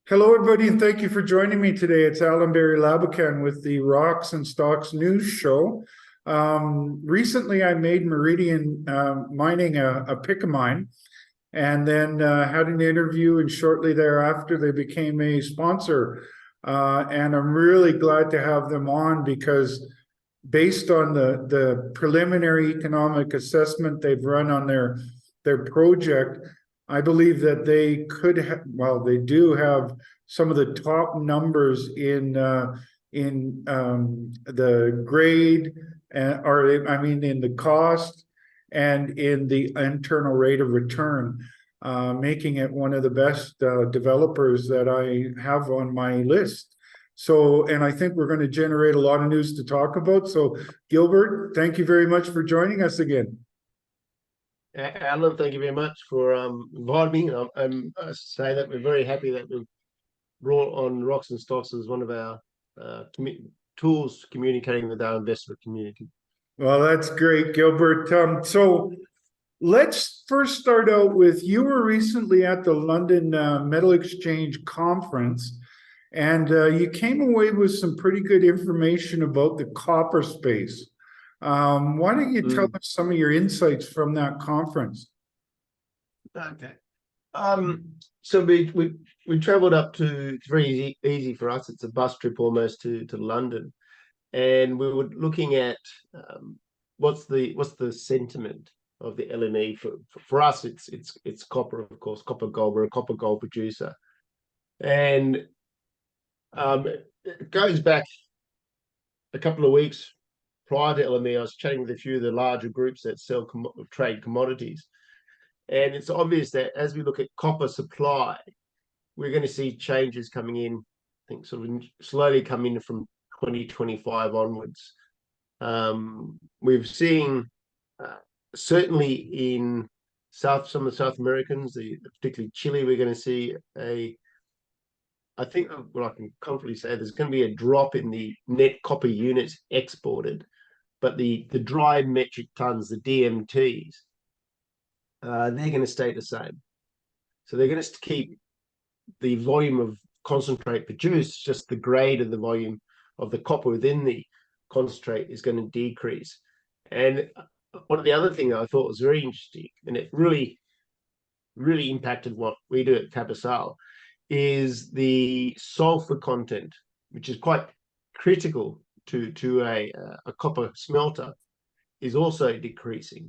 Hello, everybody, and thank you for joining me today. It's Allan Laboucan with the Rocks and Stocks News Show. Recently, I made Meridian mining a pick of mine, and then had an interview, and shortly thereafter, they became a sponsor. And I'm really glad to have them on because based on the preliminary economic assessment they've run on their project, I believe that they could have, well, they do have some of the top numbers in the grade, in the cost and in the internal rate of return, making it one of the best developers that I have on my list. So, and I think we're going to generate a lot of news to talk about. So, Gilbert, thank you very much for joining us again. Allan, thank you very much for inviting me. I say that we're very happy that we've brought on Rocks and Stocks as one of our tools communicating with our investment community. Well, that's great, Gilbert. So let's first start out with, you were recently at the London Metal Exchange conference, and you came away with some pretty good information about the copper space. Why don't you tell us some of your insights from that conference? Okay. So we traveled up to, it's very easy for us. It's a bus trip almost to London, and we were looking at what's the sentiment of the LME for us. It's copper, of course, copper gold. We're a copper gold producer, and it goes back a couple of weeks. Prior to LME, I was chatting with a few of the larger groups that trade commodities. And it's obvious that as we look at copper supply, we're going to see changes coming in, I think sort of slowly coming in from 2025 onwards. We've seen, certainly in some of the South Americans, particularly Chile, we're going to see I think what I can comfortably say, there's going to be a drop in the net copper units exported, but the dry metric tons, the DMTs, they're going to stay the same. So they're going to keep the volume of concentrate produced, just the grade of the volume of the copper within the concentrate is going to decrease. And one of the other things I thought was very interesting, and it really, really impacted what we do at Capex, is the sulfur content, which is quite critical to a copper smelter, is also decreasing.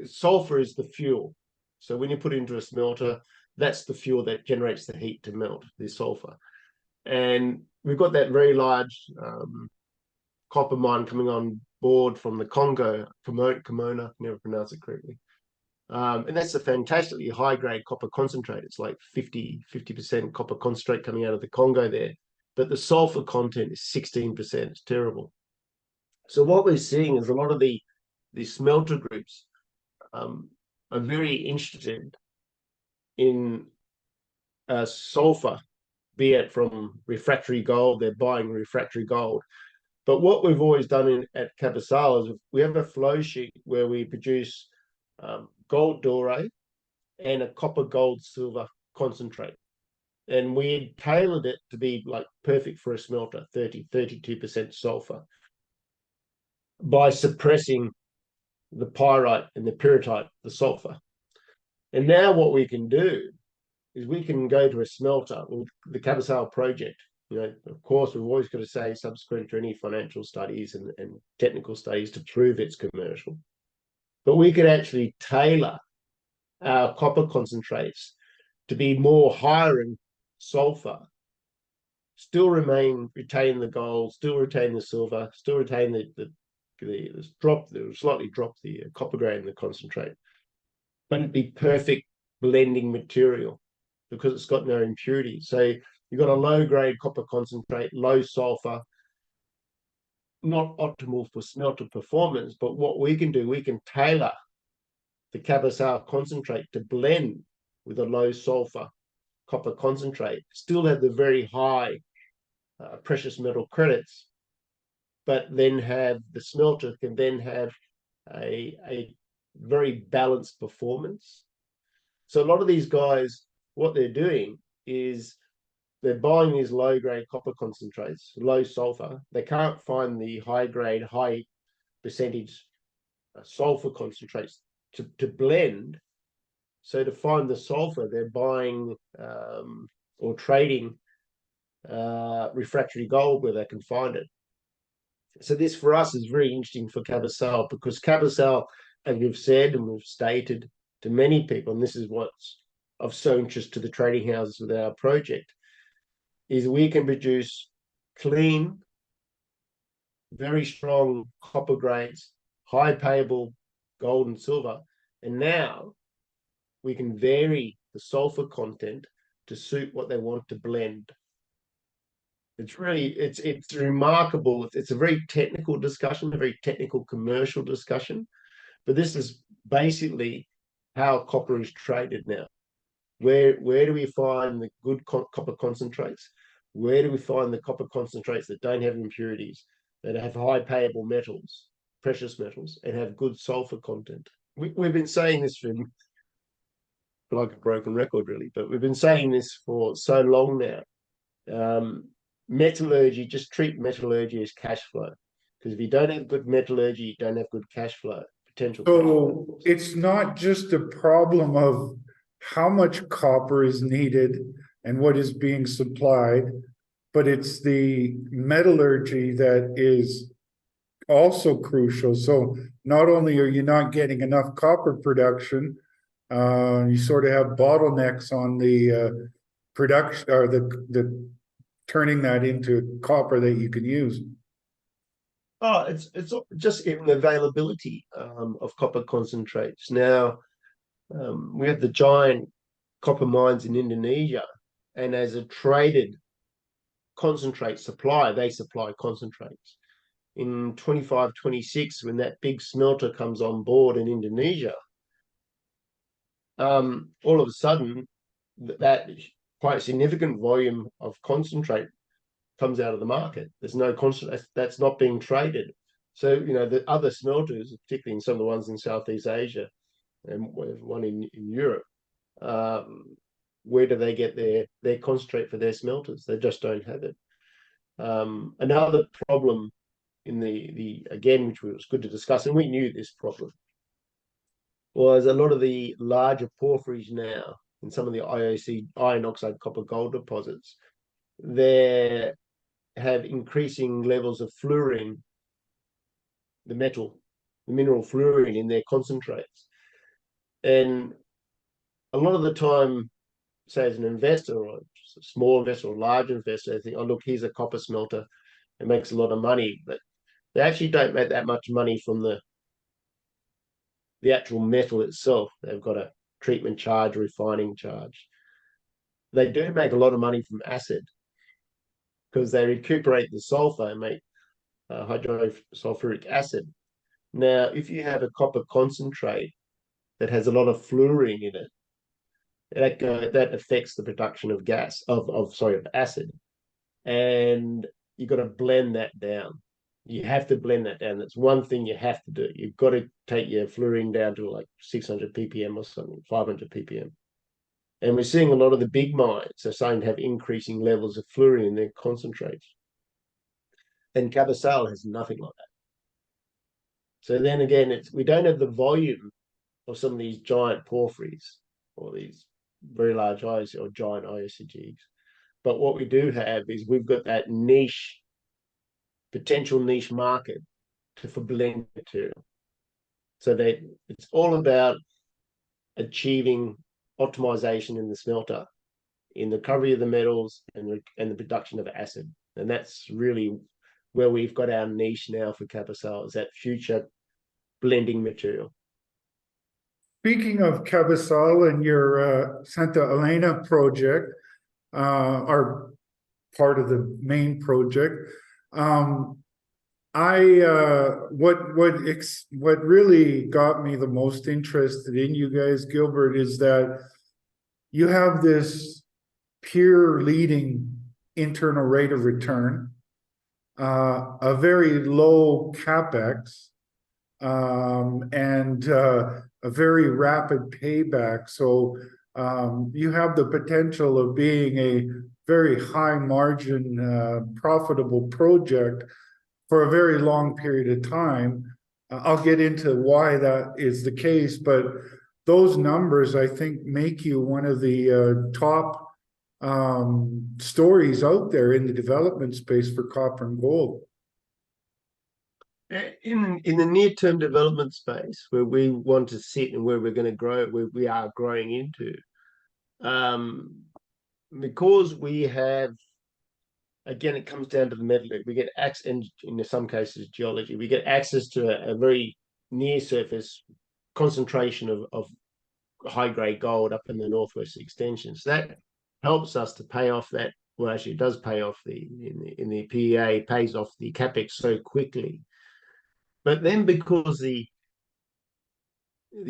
Sulfur is the fuel. So when you put it into a smelter, that's the fuel that generates the heat to melt the sulfur. And we've got that very large copper mine coming on board from the Congo, Kimona, never pronounce it correctly. And that's a fantastically high-grade copper concentrate. It's like 50% copper concentrate coming out of the Congo there. But the sulfur content is 16%. It's terrible. So what we're seeing is a lot of the smelter groups are very interested in sulfur, be it from refractory gold. They're buying refractory gold. But what we've always done at Capex is we have a flow sheet where we produce gold doré and a copper gold silver concentrate, and we tailored it to be like perfect for a smelter, 32% sulfur, by suppressing the pyrite and the pyrite, the sulfur. And now what we can do is we can go to a smelter with the Capex project. You know, of course, we've always got to say, subsequent to any financial studies and technical studies to prove it's commercial. But we could actually tailor our copper concentrates to be more higher in sulfur, still retain the gold, still retain the silver, still retain slightly drop the copper grade in the concentrate, but it'd be perfect blending material because it's got no impurities. So you've got a low-grade copper concentrate, low sulfur, not optimal for smelter performance, but what we can do, we can tailor the Capex concentrate to blend with a low sulfur copper concentrate, still have the very high precious metal credits, but then have the smelter can then have a very balanced performance. So a lot of these guys, what they're doing is they're buying these low-grade copper concentrates, low sulfur. They can't find the high-grade, high percentage sulfur concentrates to blend. So to find the sulfur, they're buying or trading refractory gold where they can find it. So this for us is very interesting for Capex, because Capex, as we've said and we've stated to many people, and this is what's of so interest to the trading houses with our project, is we can produce clean, very strong copper grades, high payable gold and silver, and now we can vary the sulfur content to suit what they want to blend. It's really, it's remarkable. It's a very technical discussion, a very technical commercial discussion, but this is basically how copper is traded now. Where do we find the good copper concentrates? Where do we find the copper concentrates that don't have impurities, that have high payable metals, precious metals, and have good sulfur content? We've been saying this for like a broken record, really, but we've been saying this for so long now. Metallurgy, just treat metallurgy as cash flow, because if you don't have good metallurgy, you don't have good cash flow potential. So it's not just a problem of how much copper is needed and what is being supplied, but it's the metallurgy that is also crucial. So not only are you not getting enough copper production, you sort of have bottlenecks on the production, or the turning that into copper that you can use. Oh, it's just even availability of copper concentrates. Now, we have the giant copper mines in Indonesia, and as a traded concentrate supply, they supply concentrates. In 25, 26, when that big smelter comes on board in Indonesia, all of a sudden, that quite significant volume of concentrate comes out of the market. There's no concentrate that's not being traded. So, the other smelters, particularly in some of the ones in Southeast Asia and one in Europe, where do they get their concentrate for their smelters? They just don't have it. Another problem in the again, which was good to discuss, and we knew this problem, was a lot of the larger porphyries now in some of the IOC, iron oxide copper gold deposits, they have increasing levels of fluorine, the mineral fluorine in their concentrates. And a lot of the time, say as an investor or a small investor or large investor, they think, oh, look, here's a copper smelter. It makes a lot of money, but they actually don't make that much money from the actual metal itself. They've got a treatment charge, refining charge. They do make a lot of money from acid, because they recuperate the sulfur and make hydrosulfuric acid. Now, if you have a copper concentrate that has a lot of fluorine in it, that affects the production of of acid, and you've got to blend that down. You have to blend that down. That's one thing you have to do. You've got to take your fluorine down to like 600 ppm or something, 500 ppm. And we're seeing a lot of the big mines are starting to have increasing levels of fluorine in their concentrates. And Capex has nothing like that. So then again, we don't have the volume of some of these giant porphyries or these very large IOC or giant IOCGs. But what we do have is we've got that potential niche market for blend material. So that it's all about achieving optimization in the smelter, in the recovery of the metals, and the production of acid. And that's really where we've got our niche now for Capex, is that future blending material. Speaking of Capex and your Santa Elena project, are part of the main project. What really got me the most interested in you guys, Gilbert, is that you have this peer leading internal rate of return, a very low capex, and a very rapid payback. So you have the potential of being a very high margin, profitable project for a very long period of time. I'll get into why that is the case, but those numbers, I think, make you one of the top stories out there in the development space for copper and gold. In the near-term development space, where we want to sit and where we're going to grow, where we are growing into, because we have, again, it comes down to the metallurgy. We get access, and in some cases, geology. We get access to a very near-surface concentration of high-grade gold up in the northwest extension. So that helps us to pay off that. Well, actually, it does pay off in the PEA, pays off the Capex so quickly. But then because the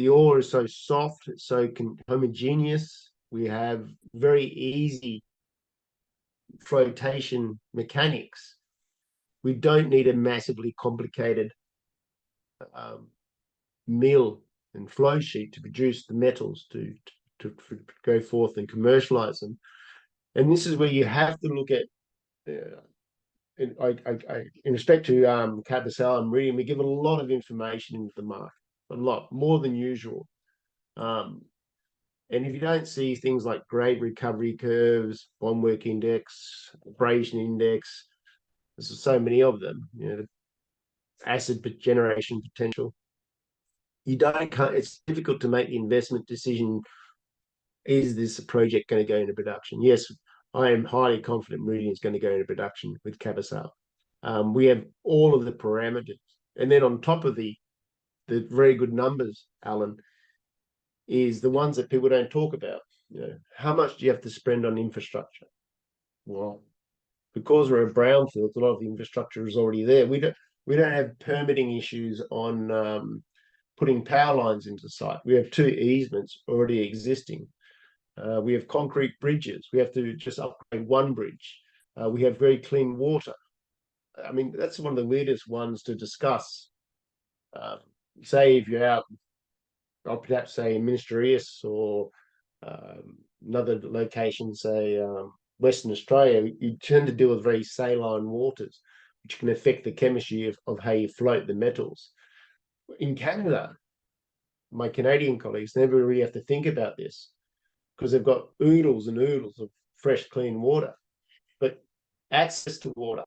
ore is so soft, it's so homogeneous, we have very easy flotation mechanics. We don't need a massively complicated mill and flow sheet to produce the metals to go forth and commercialize them. And this is where you have to look at in respect to Capex and Meridian, we give a lot of information into the market, a lot more than usual. And if you don't see things like grade recovery curves, bond work index, abrasion index, there's so many of them, the acid generation potential, it's difficult to make the investment decision. Is this project going to go into production? Yes, I am highly confident Meridian is going to go into production with Capex. We have all of the parameters. And then on top of the very good numbers, Allan, is the ones that people don't talk about. How much do you have to spend on infrastructure? Well, because we're a brownfield, a lot of the infrastructure is already there. We don't have permitting issues on putting power lines into the site. We have 2 easements already existing. We have concrete bridges. We have to just upgrade 1 bridge. We have very clean water. I mean, that's one of the weirdest ones to discuss. Say if you're out, I'll perhaps say in Ministerius or another location, say Western Australia, you tend to deal with very saline waters, which can affect the chemistry of how you float the metals. In Canada, my Canadian colleagues never really have to think about this because they've got oodles and oodles of fresh, clean water. But access to water,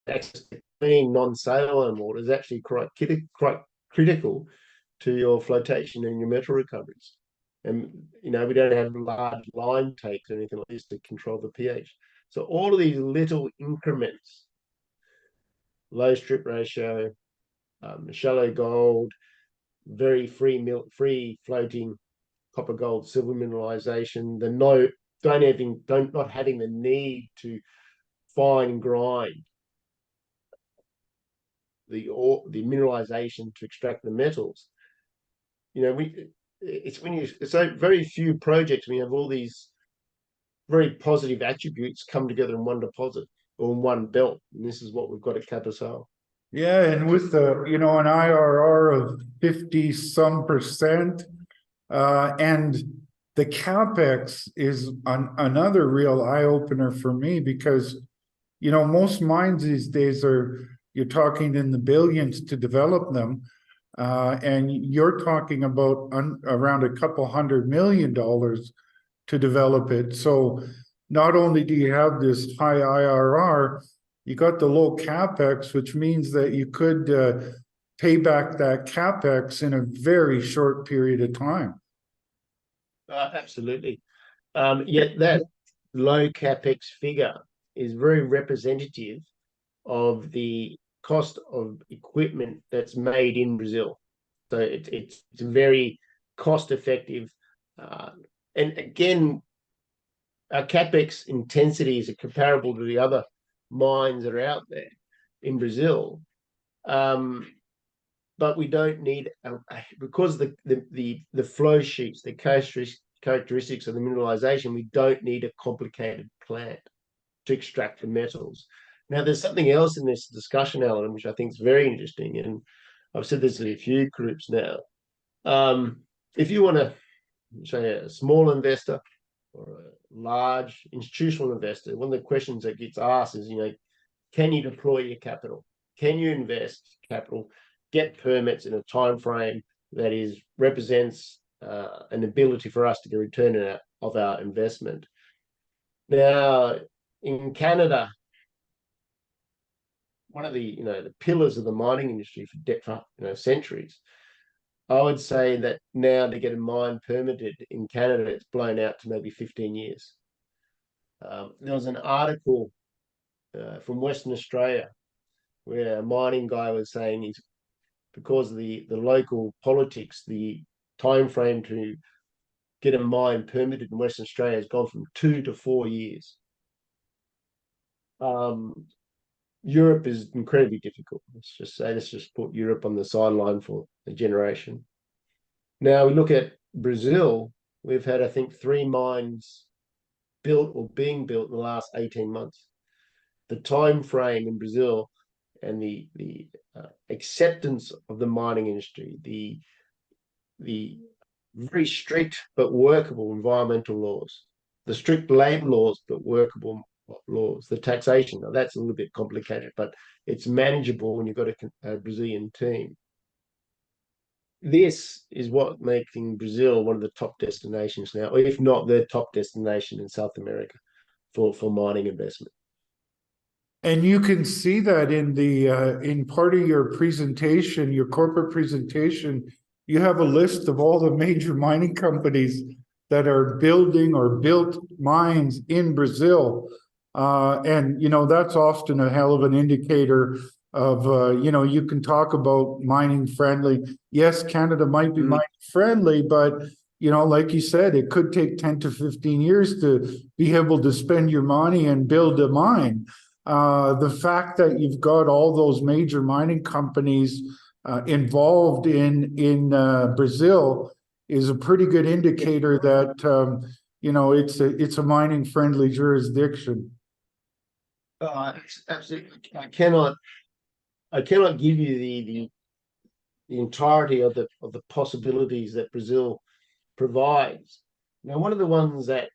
access to clean, non-saline water is actually quite critical to your flotation and your metal recoveries. And, we don't have large line takes or anything like this to control the pH. So all of these little increments, low strip ratio, shallow gold, very free floating copper, gold, silver mineralization, not having the need to fine grind the mineralization to extract the metals. It's so very few projects when you have all these very positive attributes come together in one deposit or in one belt, and this is what we've got at Capex. Yeah, and with an IRR of 50-some%, and the Capex is another real eye-opener for me because, most mines these days you're talking in the billions to develop them, and you're talking about around a couple $100 million to develop it. So not only do you have this high IRR, you got the low Capex, which means that you could pay back that Capex in a very short period of time. Absolutely. Yet that low Capex figure is very representative of the cost of equipment that's made in Brazil. So it's very cost effective. And again, our Capex intensities are comparable to the other mines that are out there in Brazil. But we don't need, because the flow sheets, the characteristics of the mineralization, we don't need a complicated plant to extract the metals. Now, there's something else in this discussion, Allan, which I think is very interesting, and I've said this to a few groups now. If you want to, say, a small investor or a large institutional investor, one of the questions that gets asked is, can you deploy your capital? Can you invest capital, get permits in a time frame that represents an ability for us to get a return of our investment? Now, in Canada, one of the pillars of the mining industry for centuries, I would say that now to get a mine permitted in Canada, it's blown out to maybe 15 years. There was an article from Western Australia where a mining guy was saying because of the local politics, the time frame to get a mine permitted in Western Australia has gone from 2 to 4 years. Europe is incredibly difficult. Let's just put Europe on the sideline for a generation. Now we look at Brazil. We've had, I think, 3 mines built or being built in the last 18 months. The time frame in Brazil and the acceptance of the mining industry, the very strict but workable environmental laws, the strict labor laws but workable laws, the taxation. Now that's a little bit complicated, but it's manageable when you've got a Brazilian team. This is what making Brazil one of the top destinations now, or if not the top destination in South America for mining investment. And you can see that in part of your presentation, your corporate presentation, you have a list of all the major mining companies that are building or built mines in Brazil. And, that's often a hell of an indicator of, you can talk about mining friendly. Yes, Canada might be mining friendly, but, like you said, it could take 10 to 15 years to be able to spend your money and build a mine. The fact that you've got all those major mining companies involved in Brazil is a pretty good indicator that it's a mining friendly jurisdiction. Absolutely. I cannot give you the entirety of the possibilities that Brazil provides. Now, one of the ones that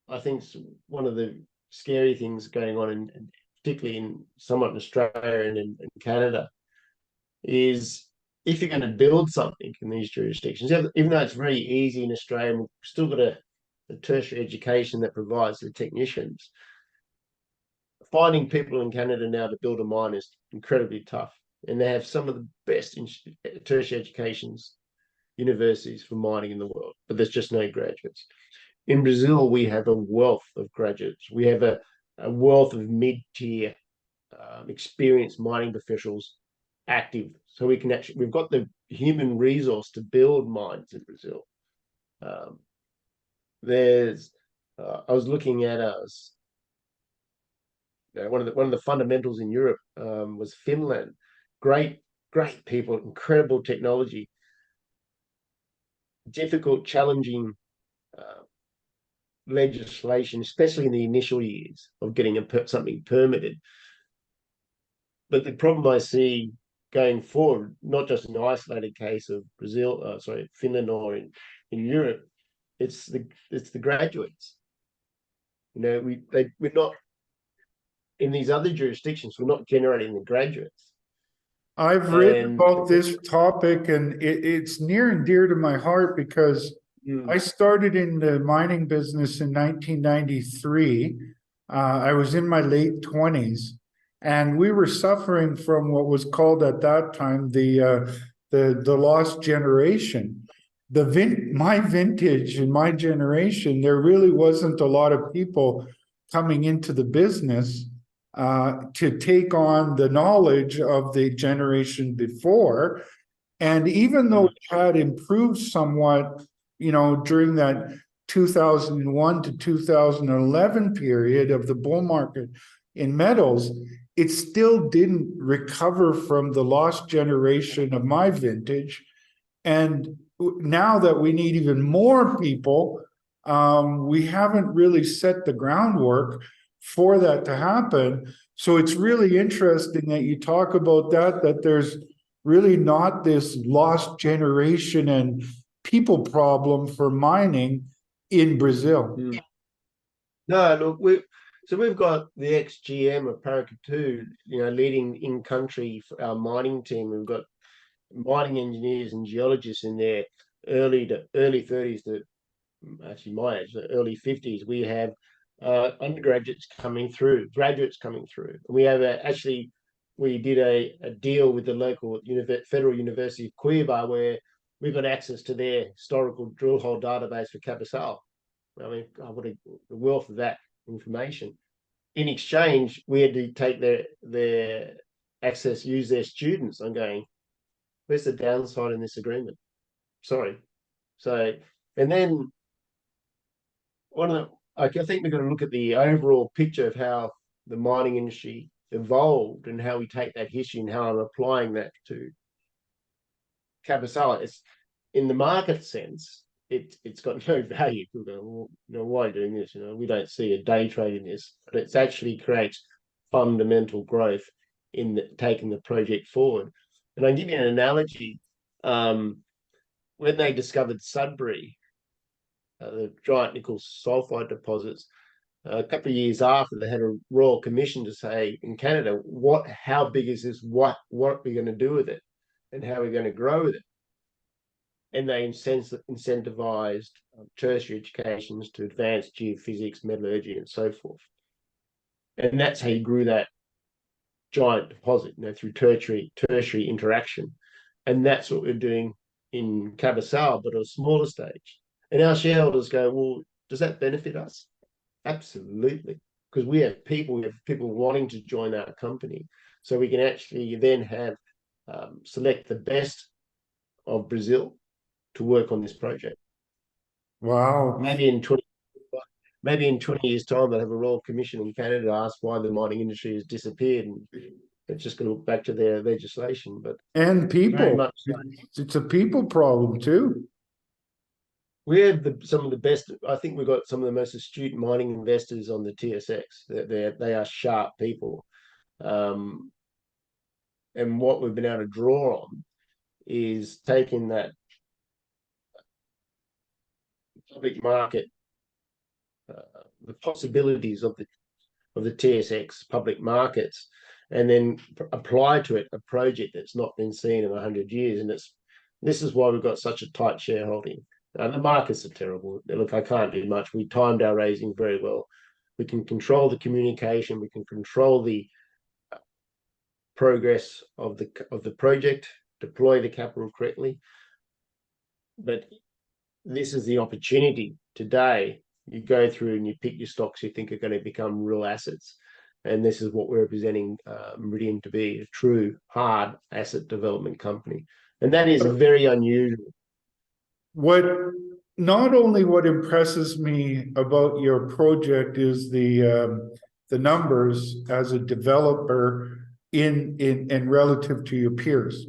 I think is one of the scary things going on, and particularly somewhat in Australia and in Canada, is if you're going to build something in these jurisdictions, even though it's very easy in Australia, we've still got a tertiary education that provides the technicians. Finding people in Canada now to build a mine is incredibly tough, and they have some of the best tertiary educations, universities for mining in the world, but there's just no graduates. In Brazil, we have a wealth of graduates. We have a wealth of mid-tier experienced mining professionals active. So we've got the human resource to build mines in Brazil. I was looking at one of the fundamentals in Europe was Finland. Great people, incredible technology, difficult, challenging legislation, especially in the initial years of getting something permitted. But the problem I see going forward, not just an isolated case of Finland or in Europe, it's the graduates. We're not in these other jurisdictions. We're not generating the graduates. I've written about this topic, and it's near and dear to my heart because I started in the mining business in 1993. I was in my late 20s, and we were suffering from what was called at that time the lost generation. My vintage and my generation, there really wasn't a lot of people coming into the business to take on the knowledge of the generation before. And even though it had improved somewhat, during that 2001 to 2011 period of the bull market in metals, it still didn't recover from the lost generation of my vintage. And now that we need even more people, we haven't really set the groundwork for that to happen. So it's really interesting that you talk about that there's really not this lost generation and people problem for mining in Brazil. No, look, we've got the ex-GM of Paracatu, leading in country for our mining team. We've got mining engineers and geologists in their early 30s to actually my age, the early 50s. We have undergraduates coming through, graduates coming through. We have we did a deal with the local Federal University of Cuiabá where we got access to their historical drill hole database for Capital. I mean, what a wealth of that information. In exchange, we had to take their access, use their students. I'm going, where's the downside in this agreement? Sorry. So, and then I think we've got to look at the overall picture of how the mining industry evolved and how we take that history and how I'm applying that to Capital. It's in the market sense, it's got no value. People go, well, why are you doing this? We don't see a day trade in this, but it actually creates fundamental growth in taking the project forward. And I'll give you an analogy. When they discovered Sudbury, the giant nickel sulfide deposits, a couple of years after, they had a royal commission to say in Canada, how big is this? What are we going to do with it, and how are we going to grow with it? And they incentivized tertiary educations to advance geophysics, metallurgy, and so forth. And that's how you grew that giant deposit, through tertiary interaction. And that's what we're doing in Capital, but at a smaller stage. And our shareholders go, well, does that benefit us? Absolutely, because we have people wanting to join our company, so we can actually then have select the best of Brazil to work on this project. Wow. Maybe in 20 years' time, they'll have a royal commission in Canada to ask why the mining industry has disappeared, and it's just going to look back to their legislation. And people, much it's a people problem too. We have some of the best. I think we've got some of the most astute mining investors on the TSX. They are sharp people, and what we've been able to draw on is taking that public market, the possibilities of the TSX public markets, and then apply to it a project that's not been seen in 100 years. And this is why we've got such a tight shareholding. The markets are terrible. Look, I can't do much. We timed our raising very well. We can control the communication. We can control the progress of the project, deploy the capital correctly. But this is the opportunity today. You go through and you pick your stocks you think are going to become real assets. And this is what we're representing Meridian to be, a true hard asset development company. And that is very unusual. Not only what impresses me about your project is the numbers as a developer in relative to your peers.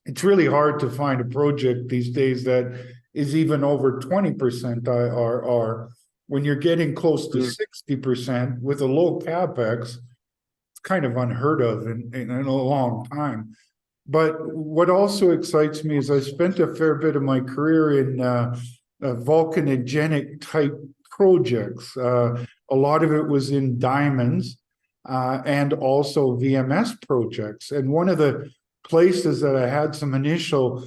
It's really hard to find a project these days that is even over 20% IRR. When you're getting close to 60% with a low Capex, it's kind of unheard of in a long time. But what also excites me is I spent a fair bit of my career in volcanogenic type projects. A lot of it was in diamonds and also VMS projects. And one of the places that I had some initial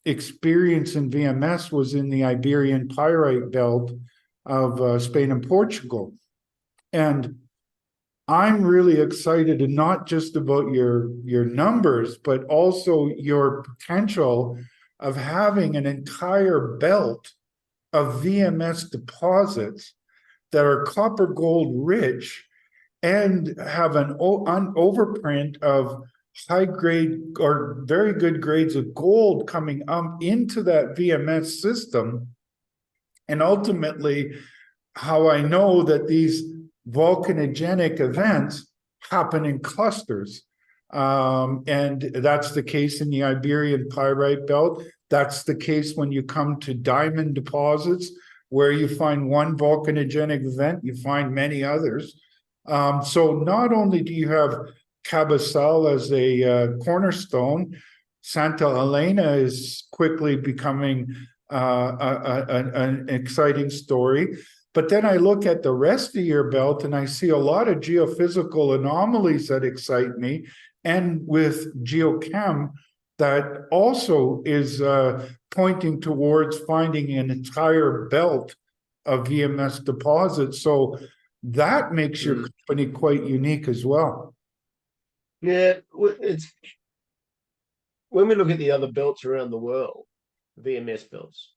experience in VMS was in the Iberian Pyrite belt of Spain and Portugal. And I'm really excited, and not just about your numbers, but also your potential of having an entire belt of VMS deposits that are copper gold rich and have an overprint of high grade or very good grades of gold coming into that VMS system. And ultimately, how I know that these volcanogenic events happen in clusters. And that's the case in the Iberian Pyrite Belt. That's the case when you come to diamond deposits, where you find one volcanogenic event, you find many others. So not only do you have Cabeçal as a cornerstone, Santa Helena is quickly becoming an exciting story. But then I look at the rest of your belt and I see a lot of geophysical anomalies that excite me, and with geochem that also is pointing towards finding an entire belt of VMS deposits. So that makes your company quite unique as well. Yeah, it's when we look at the other belts around the world, VMS belts,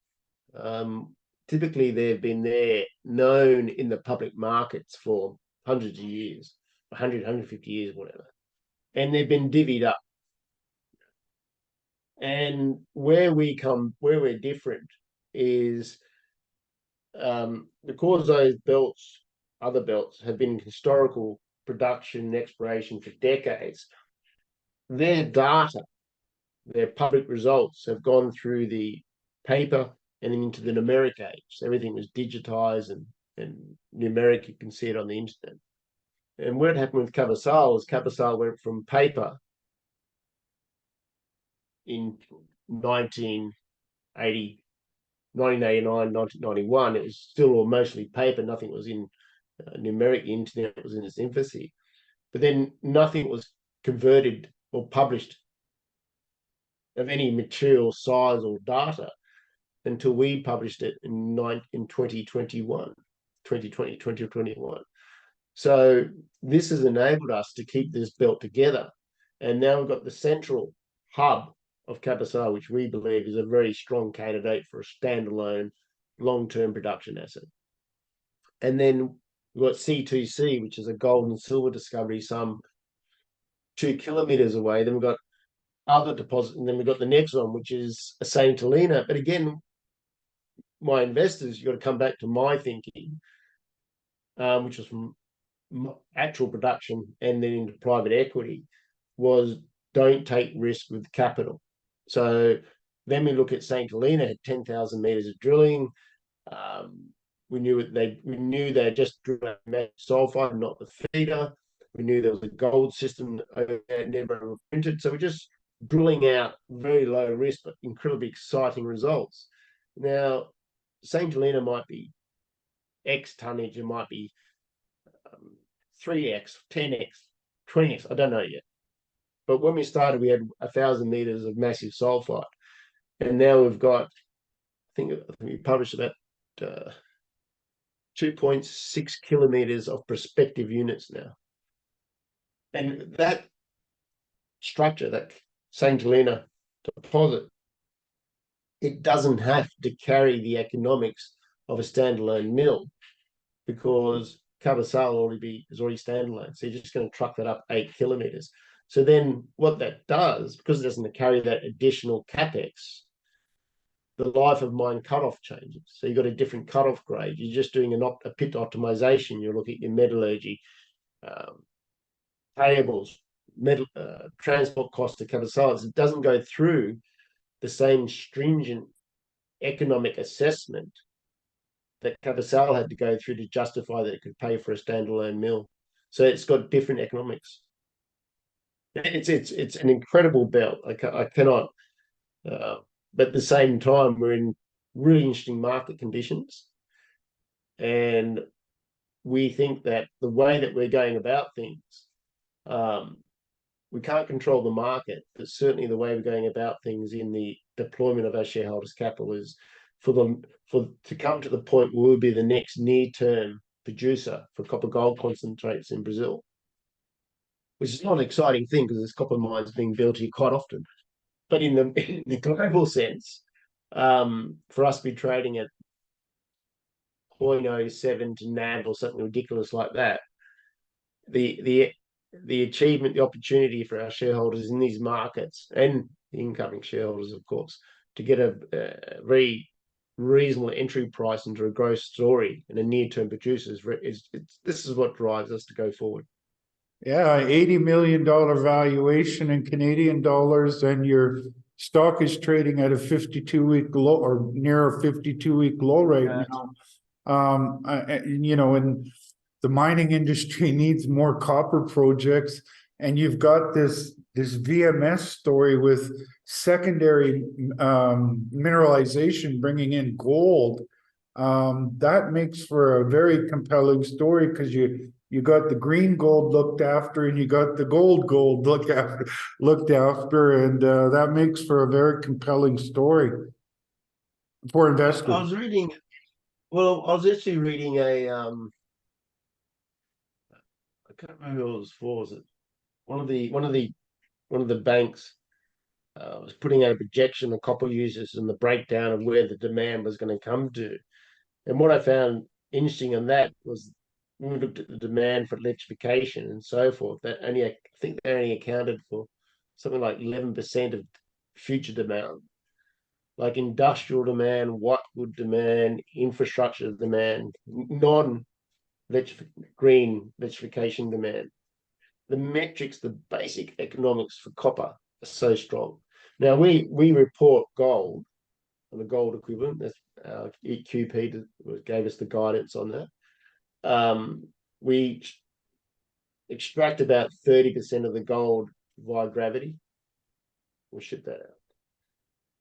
typically they've been there, known in the public markets for hundreds of years, 100, 150 years, whatever. And they've been divvied up. And where we're different is because those belts, other belts, have been in historical production and exploration for decades, their data, their public results have gone through the paper and then into the numeric age. So everything was digitized and numeric. You can see it on the internet. And what happened with Cabeçal is Cabeçal went from paper in 1980, 1989, 1991. It was still mostly paper. Nothing was in numeric. The internet was in its infancy. But then nothing was converted or published of any material size or data until we published it in 2021. So this has enabled us to keep this belt together. And now we've got the central hub of Cabeçal, which we believe is a very strong candidate for a standalone long-term production asset. And then we've got C2C, which is a gold and silver discovery some 2 kilometers away. Then we've got other deposits, and then we've got the next one, which is a Saint Helena. But again, my investors, you've got to come back to my thinking, which was from actual production and then into private equity, was don't take risk with capital. So then we look at Saint Helena, had 10,000 meters of drilling. We knew they had just drilled sulfide, not the feeder. We knew there was a gold system over there, never printed. So we're just drilling out very low risk, but incredibly exciting results. Now, Saint Helena might be X tonnage, it might be 3x, 10x, 20x, I don't know yet. But when we started, we had 1,000 meters of massive sulfide. And now we've got, I think we published about 2.6 kilometers of prospective units now. And that structure, that Saint Helena deposit, it doesn't have to carry the economics of a standalone mill because Cabeçal is already standalone. So you're just going to truck that up 8 kilometers. So then what that does, because it doesn't carry that additional Capex, the life of mine cutoff changes. So you've got a different cutoff grade. You're just doing a pit optimization. You look at your metallurgy, payables, transport costs to Cabeçal. It doesn't go through the same stringent economic assessment that Cabeçal had to go through to justify that it could pay for a standalone mill. So it's got different economics. It's an incredible belt. I cannot, but at the same time, we're in really interesting market conditions, and we think that the way that we're going about things, we can't control the market, but certainly the way we're going about things in the deployment of our shareholders' capital is to come to the point where we'll be the next near-term producer for copper gold concentrates in Brazil, which is not an exciting thing because there's copper mines being built here quite often. But in the global sense, for us to be trading at 0.07 to NAV or something ridiculous like that, the achievement, the opportunity for our shareholders in these markets and the incoming shareholders, of course, to get a very reasonable entry price into a growth story and a near-term producer this is what drives us to go forward. Yeah, $80 million valuation in Canadian dollars, and your stock is trading at a 52-week low or near a 52-week low right now. And the mining industry needs more copper projects, and you've got this this VMS story with secondary mineralization bringing in gold, that makes for a very compelling story because you got the green gold looked after and you got the gold looked after, and that makes for a very compelling story for I investors. was reading. Well, I was actually reading I can't remember who it was for. Was it one of the banks was putting out a projection of copper users and the breakdown of where the demand was going to come to. And what I found interesting on that was when we looked at the demand for electrification and so forth, that I think they only accounted for something like 11% of future demand, like industrial demand, white good demand, infrastructure demand, green electrification demand. The metrics, the basic economics for copper are so strong. Now we report gold on the gold equivalent. That's QP gave us the guidance on that. We extract about 30% of the gold via gravity. We'll ship that out.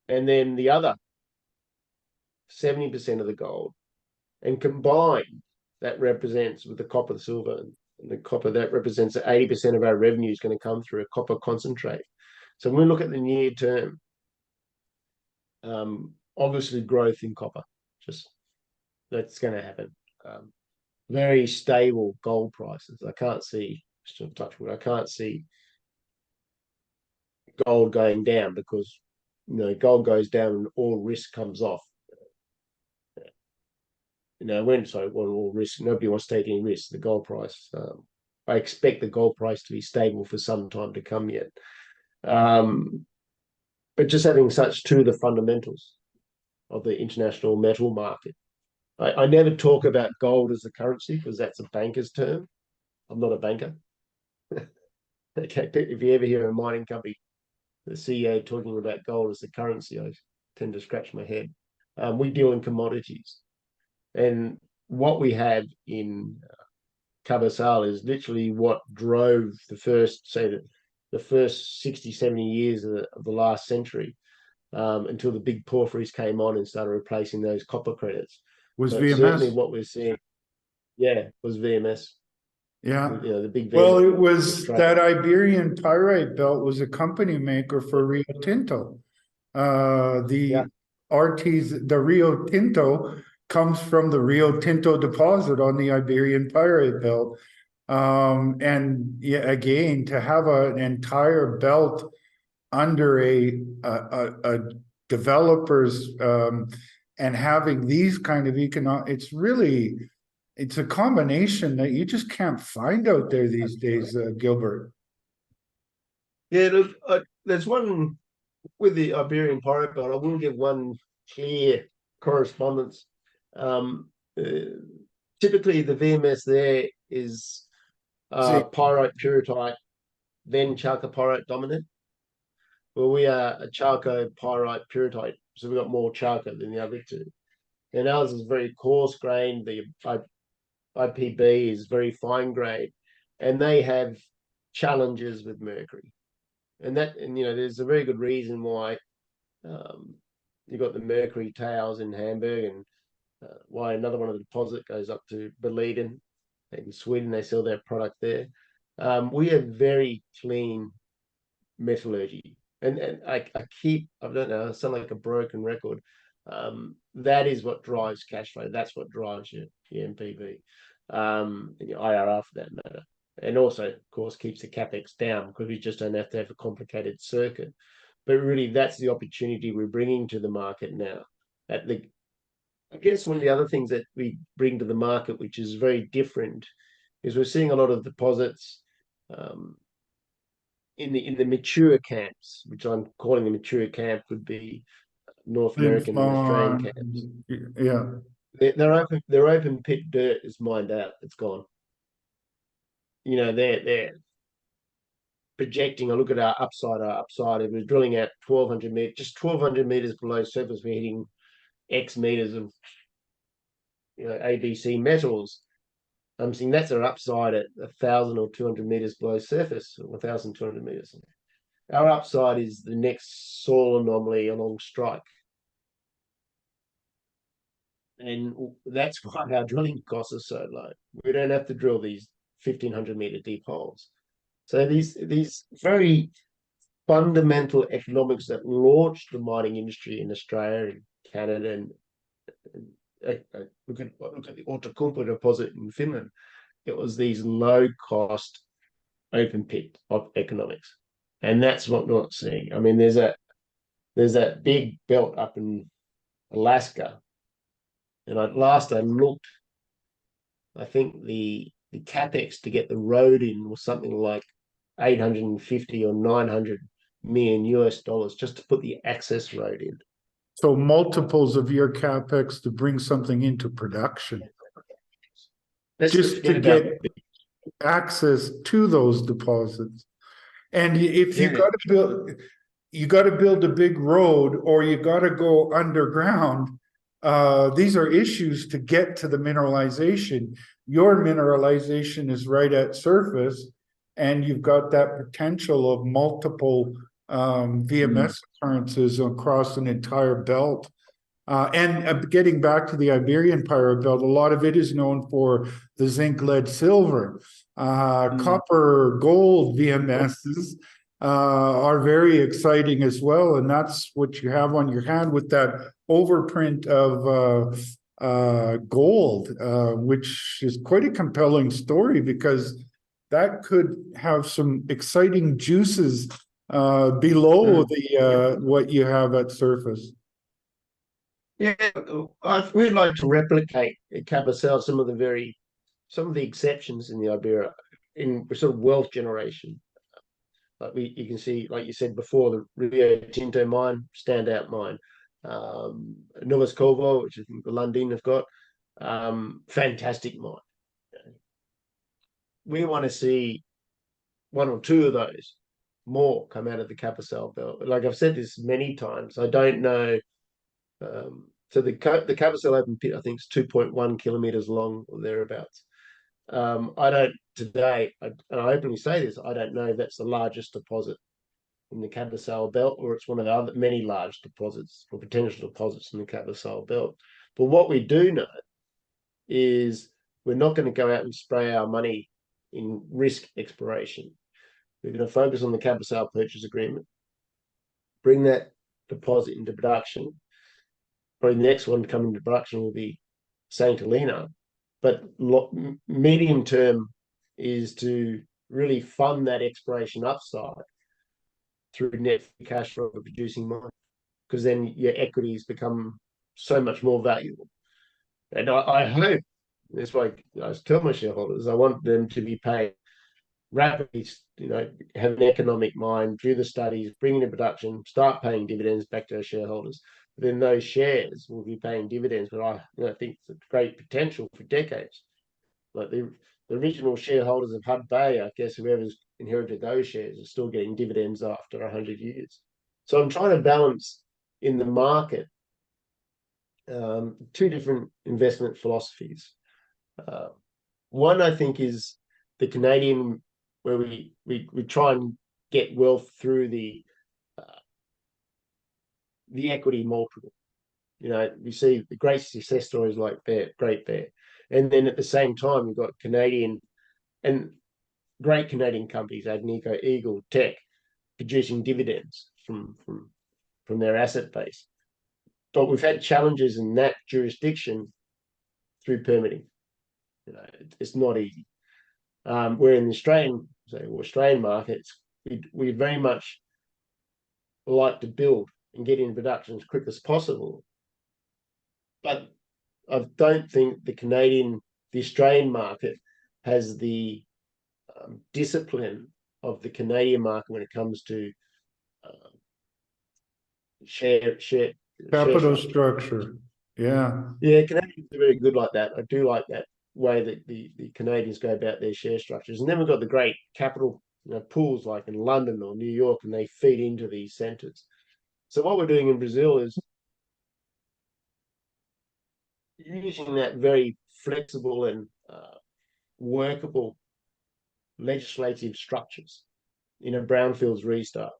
And then the other 70% of the gold, and combined, that represents with the copper, the silver, and the copper, that represents that 80% of our revenue is going to come through a copper concentrate. So when we look at the near term, obviously growth in copper, just that's going to happen. Very stable gold prices. I can't see, still touch wood, I can't see gold going down because gold goes down and all risk comes off. When all risk, nobody wants to take any risk. The gold price, I expect the gold price to be stable for some time to come yet. But just having such to the fundamentals of the international metal market. I never talk about gold as a currency because that's a banker's term. I'm not a banker. If you ever hear a mining company, the CEO talking about gold as a currency, I tend to scratch my head. We deal in commodities. And what we have in Cabeçal is literally what drove the first 60, 70 years of the last century, until the big porphyries came on and started replacing those copper credits. Was So VMS? certainly what we're seeing, was VMS. Yeah. The big VMS. Well, it was that Iberian Pyrite belt was a company maker for Rio Tinto. The Rio Tinto comes from the Rio Tinto deposit on the Iberian Pyrite belt. And yeah, again, to have an entire belt under a developer's and having these kind of it's a combination that you just can't find out there these days, Gilbert. Yeah, look, there's one with the Iberian Pyrite belt. I will give one clear correspondence. Typically, the VMS there is pyrite, pyrrhotite, then chalcopyrite dominant. Well, we are a chalco, pyrite, pyrrhotite, so we've got more chalco than the other two. And ours is very coarse grained. The IPB is very fine grade, and they have challenges with mercury. And there's a very good reason why you've got the mercury tails in Hamburg, and why another one of the deposit goes up to Boliden in Sweden. They sell their product there. We have very clean metallurgy, and I don't know, I sound like a broken record. That is what drives cash flow. That's what drives your NPV, and your IRR for that matter. And also, of course, keeps the Capex down because we just don't have to have a complicated circuit. But really, that's the opportunity we're bringing to the market now. I guess one of the other things that we bring to the market, which is very different, is we're seeing a lot of deposits in the mature camps, which I'm calling the mature camp, would be North American and Australian camps. Yeah, Their open pit dirt is mined out. It's gone. They're projecting. I look at our upside. If we're drilling out 1,200 meters, just 1,200 meters below surface, we're hitting X meters of ABC metals. I'm saying that's our upside at 1,000 or 200 meters below surface, or 1,200 meters. Our upside is the next soil anomaly along strike. And that's why our drilling costs are so low. We don't have to drill these 1,500-meter deep holes. So these very fundamental economics that launched the mining industry in Australia and Canada, and look at the Outokumpu deposit in Finland. It was these low cost open pit of economics, and that's what we're not seeing. I mean, there's that big belt up in Alaska, and at last I looked. I think the capex to get the road in was something like 850 or 900 million US dollars just to put the access road in. So multiples of your capex to bring something into production, just to get access to those deposits. And if you got to build a big road, or you got to go underground. These are issues to get to the mineralization. Your mineralization is right at surface, and you've got that potential of multiple VMS occurrences across an entire belt. And getting back to the Iberian Pyrite Belt, a lot of it is known for the zinc, lead, silver. Copper, gold VMSs are very exciting as well, and that's what you have on your hand with that overprint of gold, which is quite a compelling story, because that could have some exciting juices below the what you have at surface. Yeah, we'd like to replicate at Capex some of the exceptions in the Iberia in sort of wealth generation. Like you can see, like you said before, the Rio Tinto mine, standout mine. Novas Corvo, which I think the Lundin have got, fantastic mine. We want to see one or two of those more come out of the Capex belt. Like I've said this many times, I don't know. So the Capex open pit, I think, is 2.1 kilometers long or thereabouts. I don't today, and I openly say this, I don't know if that's the largest deposit in the Capex belt, or it's one of the other many large deposits or potential deposits in the Capex belt. But what we do know is we're not going to go out and spray our money in risk exploration. We're going to focus on the Capex purchase agreement, bring that deposit into production. Probably the next one to come into production will be Saint Helena. But medium term is to really fund that exploration upside through net cash flow of producing mine, because then your equities become so much more valuable. And I hope, that's why I tell my shareholders, I want them to be paid rapidly, have an economic mind, do the studies, bring into production, start paying dividends back to our shareholders. Then those shares will be paying dividends. But I think it's a great potential for decades. Like the original shareholders of Hud Bay, I guess whoever's inherited those shares is still getting dividends after 100 years. So I'm trying to balance in the market two different investment philosophies. One, I think, is the Canadian, where we try and get wealth through the equity multiple. We see the great success stories like Great Bear, and then at the same time you've got Canadian and great Canadian companies, Agnico, Eagle, Teck, producing dividends from their asset base. But we've had challenges in that jurisdiction through permitting. It's not easy. Where in the Australian markets, we very much like to build and get in production as quick as possible. But I don't think the Australian market has the discipline of the Canadian market when it comes to share capital structure. Yeah, Canadians are very good like that. I do like that way that the Canadians go about their share structures. And then we've got the great capital pools like in London or New York, and they feed into these centres. So what we're doing in Brazil is using that very flexible and workable legislative structures in a brownfields restart.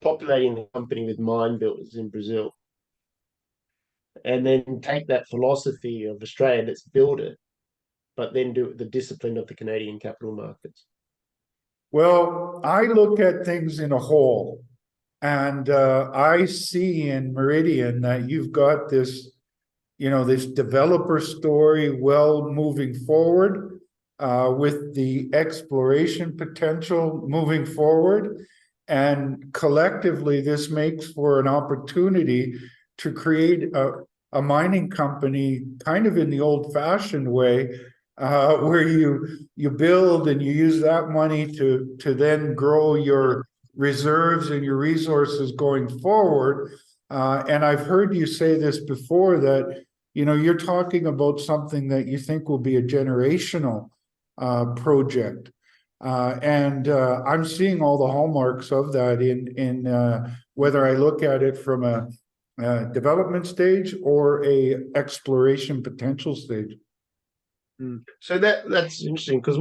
populating the company with mine builders in Brazil, and then take that philosophy of Australia, let's build it, but then do it with the discipline of the Canadian capital markets. Well, I look at things in a whole, and I see in Meridian that you've got this, this developer story well moving forward, with the exploration potential moving forward. And collectively, this makes for an opportunity to create a mining company kind of in the old-fashioned way, where you build and you use that money to then grow your reserves and your resources going forward. And I've heard you say this before, that you're talking about something that you think will be a generational project. And I'm seeing all the hallmarks of that in whether I look at it from a development stage or a exploration potential stage. So that's interesting, because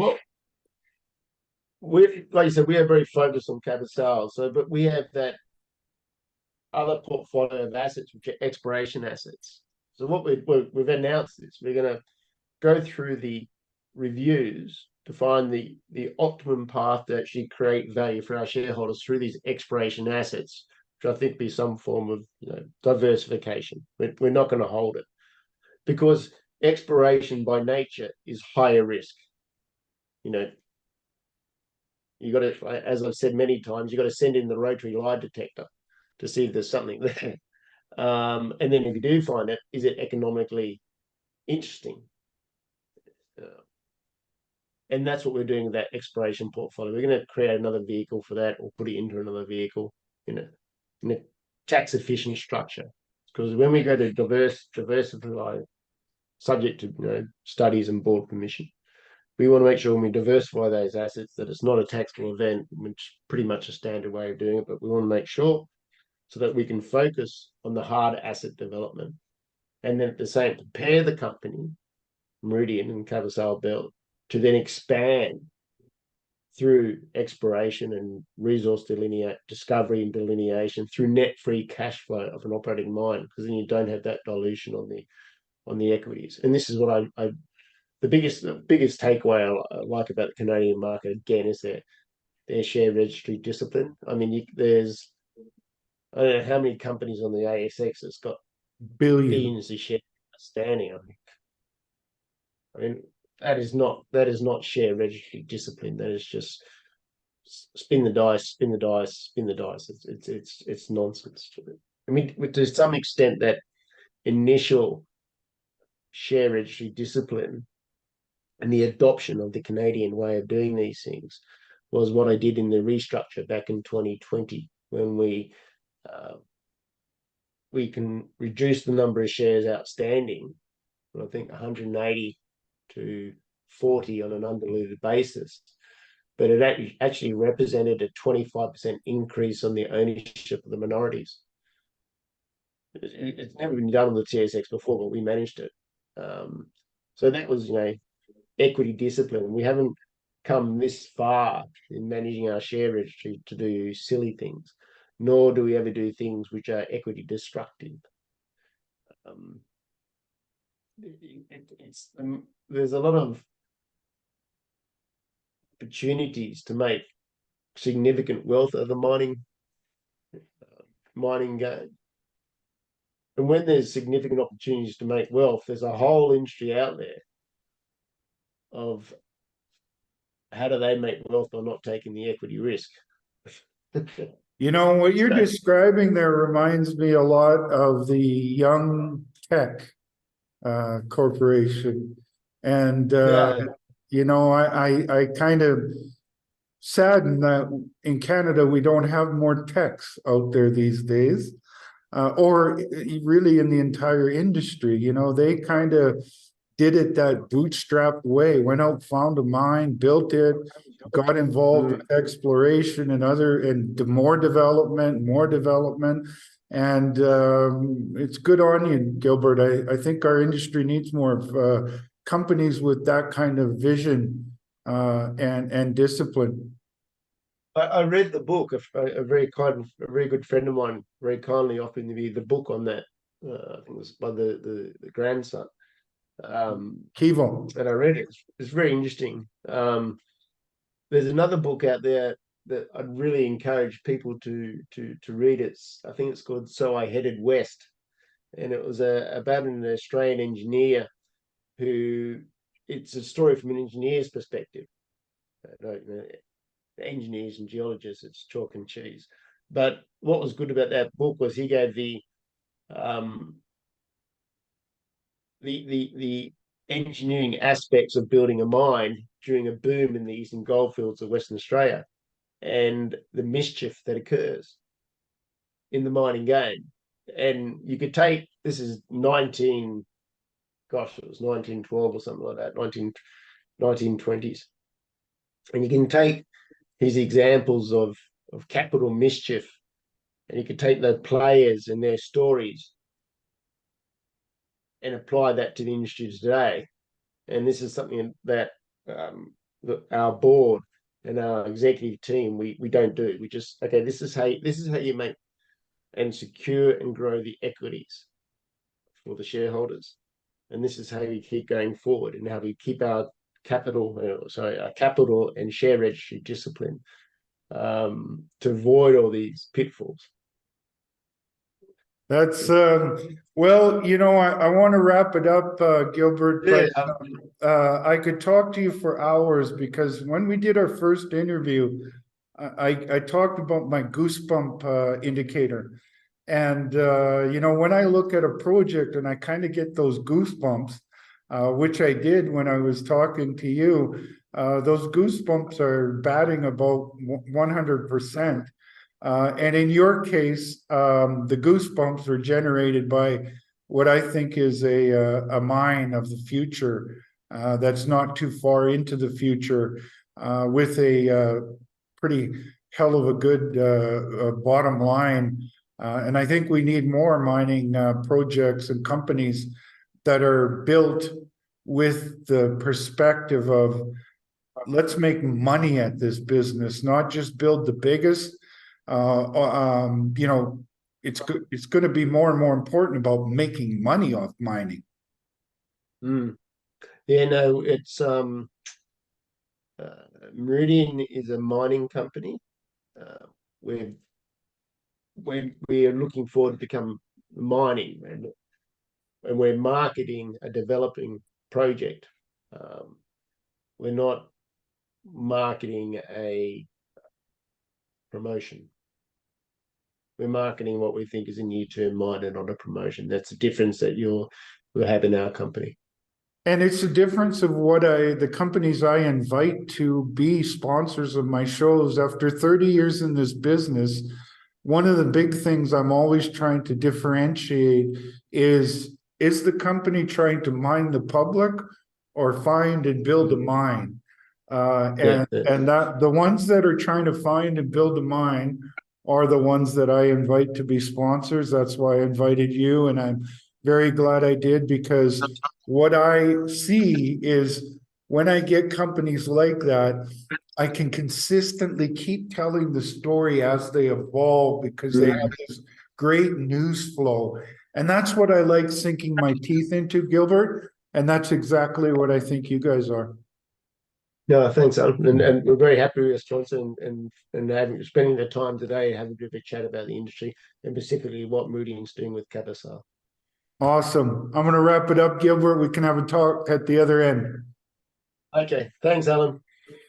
like you said, we are very focused on Capex. But we have that other portfolio of assets, which are exploration assets. So what we've announced this, we're going to go through the reviews to find the optimum path to actually create value for our shareholders through these exploration assets, which I think be some form of diversification. We're not going to hold it, because exploration by nature is higher risk. You got to, as I've said many times, you got to send in the rotary lie detector to see if there's something there. And then if you do find it, is it economically interesting? And that's what we're doing with that exploration portfolio. We're going to create another vehicle for that, or put it into another vehicle in a tax efficient structure. Because when we go to diversify, subject to studies and board permission, we want to make sure when we diversify those assets that it's not a taxable event, which is pretty much a standard way of doing it. But we want to make sure so that we can focus on the hard asset development, and then at the same prepare the company, Meridian and Capex Belt, to then expand through exploration and resource discovery and delineation through net free cash flow of an operating mine, because then you don't have that dilution on the equities. And this is what the biggest takeaway I like about the Canadian market, again, is their share registry discipline. I mean, there's, I don't know how many companies on the ASX that's got billions of shares outstanding. I mean, that is not share registry discipline. That is just spin the dice. It's nonsense. I mean, to some extent, that initial share registry discipline and the adoption of the Canadian way of doing these things was what I did in the restructure back in 2020, when we can reduce the number of shares outstanding from, I think, 180 to 40 on an undiluted basis. But it actually represented a 25% increase on the ownership of the minorities. It's never been done on the TSX before, but we managed it. So that was, equity discipline. We haven't come this far in managing our share registry to do silly things, nor do we ever do things which are equity destructive. There's a lot of opportunities to make significant wealth of the mining game. And when there's significant opportunities to make wealth, there's a whole industry out there of how do they make wealth by not taking the equity risk. What you're describing there reminds me a lot of the Young Tech Corporation. And, I kind of saddened that in Canada, we don't have more techs out there these days, or really in the entire industry. They kind of did it that bootstrapped way, went out, found a mine, built it, got involved with exploration and more development. And it's good on you, Gilbert. I think our industry needs more of companies with that kind of vision and discipline. I read the book. A very good friend of mine very kindly offered me the book on that. I think it was by the grandson. Kivo. And I read it. It's very interesting. There's another book out there that I'd really encourage people to read. I think it's called So I Headed West, and it was about an Australian engineer who. It's a story from an engineer's perspective. Engineers and geologists, it's chalk and cheese. But what was good about that book was he gave the engineering aspects of building a mine during a boom in the eastern goldfields of Western Australia, and the mischief that occurs in the mining game. And you could take, this is it was 1912 or something like that, 1920s. And you can take his examples of capital mischief, and you can take the players and their stories and apply that to the industry today. And this is something that our board and our executive team we don't do. We just, okay, this is how you make and secure and grow the equities for the shareholders, and this is how we keep going forward, and how we keep our capital and share registry discipline to avoid all these pitfalls. That's well, I want to wrap it up, Gilbert, but I could talk to you for hours, because when we did our first interview, I talked about my goosebump indicator. And when I look at a project and I kind of get those goosebumps, which I did when I was talking to you, those goosebumps are batting about 100%. And in your case, the goosebumps are generated by what I think is a mine of the future that's not too far into the future, with a pretty hell of a good bottom line. And I think we need more mining projects and companies that are built with the perspective of, let's make money at this business, not just build the biggest. It's going to be more and more important about making money off mining. Yeah, no, it's Meridian is a mining company. We are looking forward to become mining, and we're marketing a developing project. We're not marketing a promotion. We're marketing what we think is a near-term mine and not a promotion. That's the difference that we'll have in our company. And it's the difference of what the companies I invite to be sponsors of my shows. After 30 years in this business, one of the big things I'm always trying to differentiate is the company trying to mine the public or find and build a mine? And that the ones that are trying to find and build a mine are the ones that I invite to be sponsors. That's why I invited you, and I'm very glad I did, because what I see is when I get companies like that, I can consistently keep telling the story as they evolve, because they have this great news flow. And that's what I like sinking my teeth into, Gilbert. And that's exactly what I think you guys are. No, thanks, Allan. And we're very happy with your sponsor and spending the time today having a bit of a chat about the industry, and specifically what Meridian's doing with Capex. Awesome. I'm going to wrap it up, Gilbert. We can have a talk at the other end. Okay. Thanks, Allan.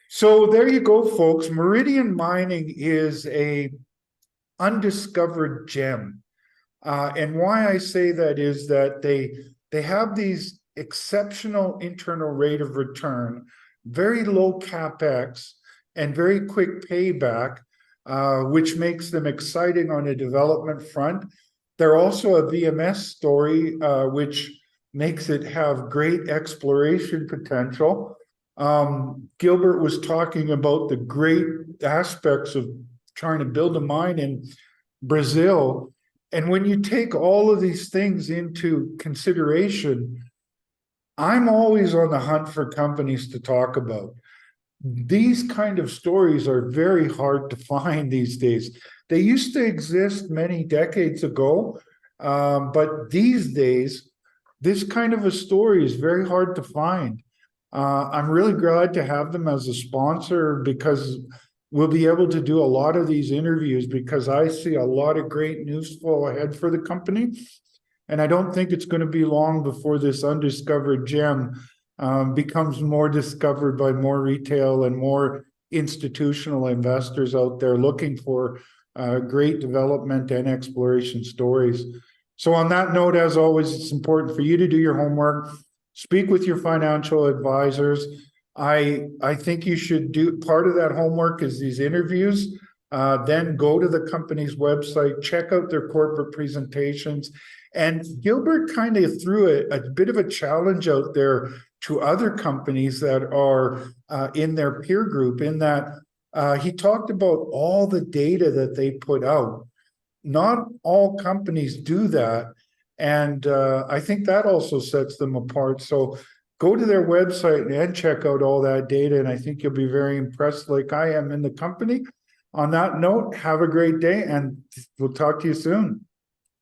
So there you go, folks. Meridian Mining is a undiscovered gem. And why I say that is that they have these exceptional internal rate of return, very low capex, and very quick payback, which makes them exciting on a development front. They're also a VMS story, which makes it have great exploration potential. Gilbert was talking about the great aspects of trying to build a mine in Brazil. And when you take all of these things into consideration, I'm always on the hunt for companies to talk about. these kind of stories are very hard to find these days. They used to exist many decades ago, but these days, this kind of a story is very hard to find. I'm really glad to have them as a sponsor because we'll be able to do a lot of these interviews because I see a lot of great news flow ahead for the company. And I don't think it's going to be long before this undiscovered gem becomes more discovered by more retail and more institutional investors out there looking for great development and exploration stories. So on that note, as always, it's important for you to do your homework, speak with your financial advisors. I think you should do part of that homework is these interviews. Then go to the company's website, check out their corporate presentations. And Gilbert kind of threw a bit of a challenge out there to other companies that are in their peer group, in that he talked about all the data that they put out. Not all companies do that. And I think that also sets them apart. So go to their website and check out all that data. And I think you'll be very impressed, like I am, in the company. On that note, have a great day, and we'll talk to you soon.